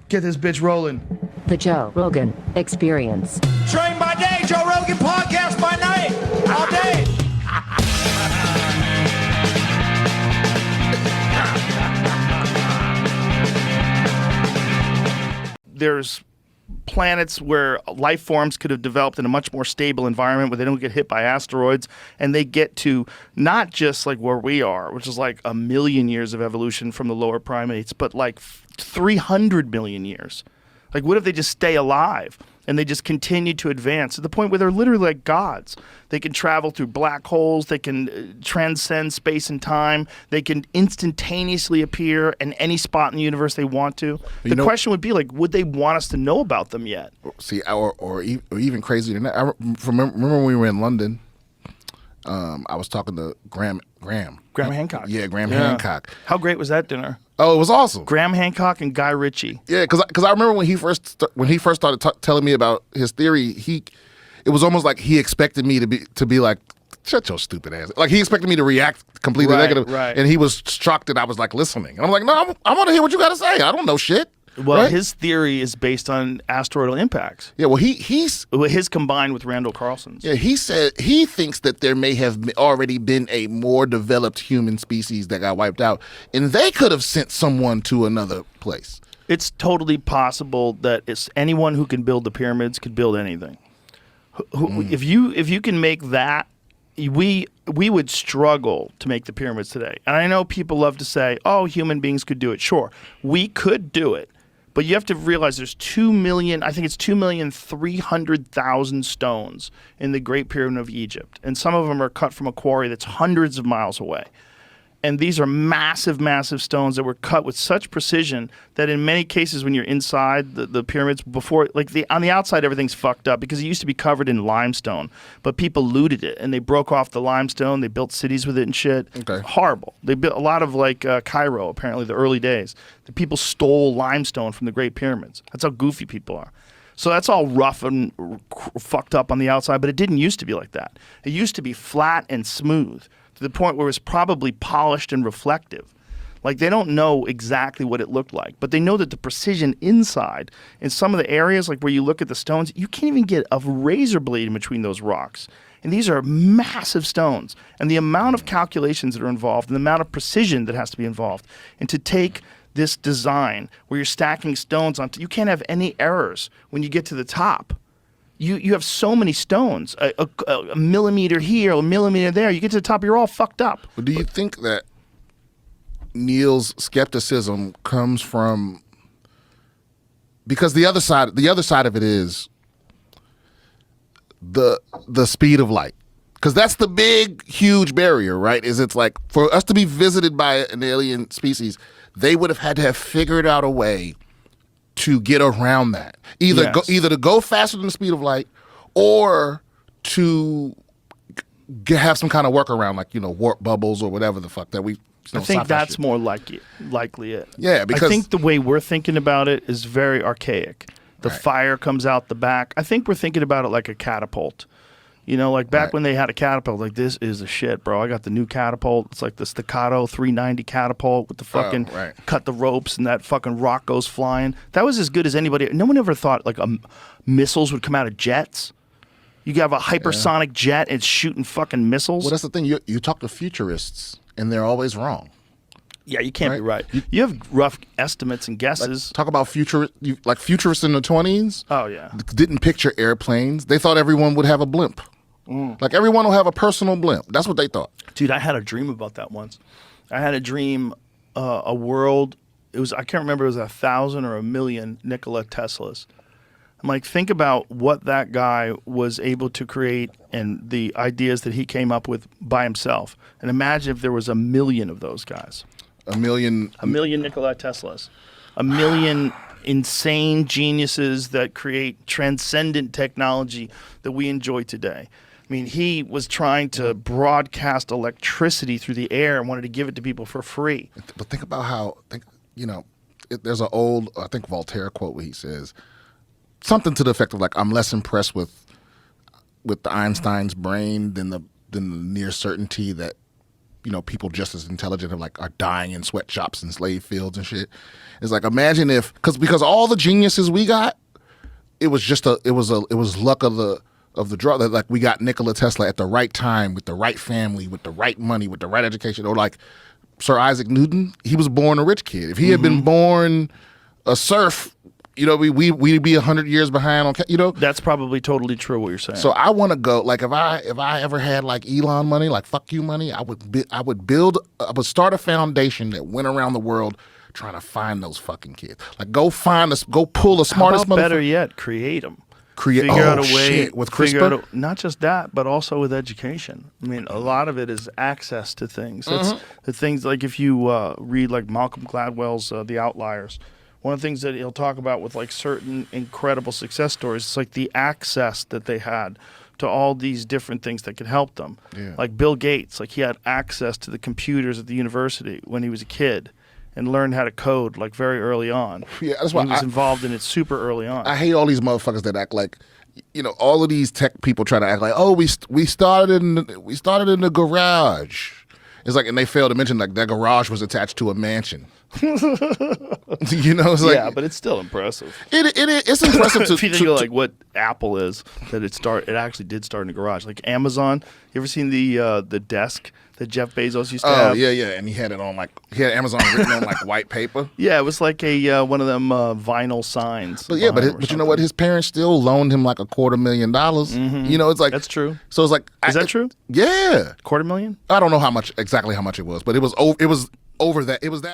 Get this bitch rolling. The Joe Rogan Experience. Train by day, Joe Rogan Podcast by night, all day. There's planets where life forms could have developed in a much more stable environment where they don't get hit by asteroids, and they get to not just like where we are, which is like 1 million years of evolution from the lower primates, but like 300 million years. Like, what if they just stay alive and they just continue to advance to the point where they're literally like gods? They can travel through black holes. They can transcend space and time. They can instantaneously appear in any spot in the universe they want to. The question would be, like, would they want us to know about them yet? See, or even crazier than that. I remember when we were in London, I was talking to Graham Hancock. Yeah, Graham Hancock. How great was that dinner? Oh, it was awesome. Graham Hancock and Guy Ritchie. Yeah, because I remember when he first started telling me about his theory, it was almost like he expected me to be like, shut your stupid ass. Like, he expected me to react completely negative. Right. And he was shocked that I was like listening. And I'm like, no, I want to hear what you got to say. I don't know shit. Well, right? His theory is based on asteroidal impacts. Yeah, well, his combined with Randall Carlson's. Yeah, he said he thinks that there may have already been a more developed human species that got wiped out, and they could have sent someone to another place. It's totally possible that it's anyone who can build the pyramids could build anything. If you can make that, we would struggle to make the pyramids today. And I know people love to say, "Oh, human beings could do it." Sure, we could do it. But you have to realize there's 2,300,000 stones in the Great Pyramid of Egypt. And some of them are cut from a quarry that's hundreds of miles away. And these are massive, massive stones that were cut with such precision that in many cases when you're inside the pyramids before, like on the outside, everything's fucked up because it used to be covered in limestone. But people looted it and they broke off the limestone. They built cities with it and shit. Okay. Horrible. They built a lot of like Cairo, apparently, the early days. The people stole limestone from the Great Pyramids. That's how goofy people are. So that's all rough and fucked up on the outside, but it didn't used to be like that. It used to be flat and smooth, to the point where it was probably polished and reflective. Like, they don't know exactly what it looked like, but they know that the precision inside, in some of the areas, like where you look at the stones, you can't even get a razor blade in between those rocks. And these are massive stones. And the amount of calculations that are involved and the amount of precision that has to be involved. And to take this design where you're stacking stones on, you can't have any errors when you get to the top. You have so many stones, a millimeter here, a millimeter there. You get to the top, you're all fucked up. But do you think that Neil's skepticism comes from, because the other side of it is the speed of light, because that's the big, huge barrier, right? Is it's like for us to be visited by an alien species, they would have had to have figured out a way to get around that, either to go faster than the speed of light, or to have some kind of workaround, like warp bubbles or whatever the fuck that we. I think that's more likely it. Yeah, because I think the way we're thinking about it is very archaic. The fire comes out the back. I think we're thinking about it like a catapult. Like back when they had a catapult, like, this is the shit, bro. I got the new catapult. It's like the staccato 390 catapult with the fucking cut the ropes and that fucking rock goes flying. That was as good as anybody. No one ever thought like missiles would come out of jets. You have a hypersonic jet and it's shooting fucking missiles. Well, that's the thing. You talk to futurists and they're always wrong. Yeah, you can't be right. You have rough estimates and guesses. Like, talk about futurists in the 20s. Oh, yeah. Didn't picture airplanes. They thought everyone would have a blimp. Like, everyone will have a personal blimp. That's what they thought. Dude, I had a dream about that once. I had a dream, a world, I can't remember, it was 1,000 or 1,000,000 Nikola Teslas. I'm like, think about what that guy was able to create and the ideas that he came up with by himself. And imagine if there was 1,000,000 of those guys. 1,000,000 Nikola Teslas. 1,000,000 insane geniuses that create transcendent technology that we enjoy today. I mean, he was trying to broadcast electricity through the air and wanted to give it to people for free. But think about there's an old, I think, Voltaire quote where he says something to the effect of, like, I'm less impressed with the Einstein's brain than the near certainty that people just as intelligent are dying in sweatshops and slave fields and shit. It's like, imagine if because all the geniuses we got, it was luck of the draw that like we got Nikola Tesla at the right time with the right family with the right money with the right education, or like Sir Isaac Newton, he was born a rich kid. If he had been born a serf, we'd be 100 years behind on. That's probably totally true what you're saying. So I want to go like if I ever had like Elon money, like fuck you money, I would start a foundation that went around the world trying to find those fucking kids. Like go pull the smartest. How about better yet, create them. Figure out a way shit, with CRISPR. Not just that, but also with education. I mean, a lot of it is access to things. It's the things like if you read like Malcolm Gladwell's The Outliers. One of the things that he'll talk about with like certain incredible success stories, it's like the access that they had to all these different things that could help them. Yeah. Like Bill Gates, like he had access to the computers at the university when he was a kid and learned how to code like very early on. Yeah, that's why he was involved in it super early on. I hate all these motherfuckers that act like, all of these tech people try to act like, oh, we started in the garage. It's like, and they fail to mention like that garage was attached to a mansion. It's like, yeah, but it's still impressive. It's impressive to if you think of like what Apple is, that it actually did start in a garage. Like Amazon, you ever seen the desk that Jeff Bezos used to have? Oh yeah, and he had it on Amazon written on like white paper. Yeah, it was like a one of them vinyl signs. But yeah, but you know what? His parents still loaned him like $250,000. It's like that's true. So it's like, is that true? Yeah, $250,000. I don't know exactly how much it was, but it was over that. It was that.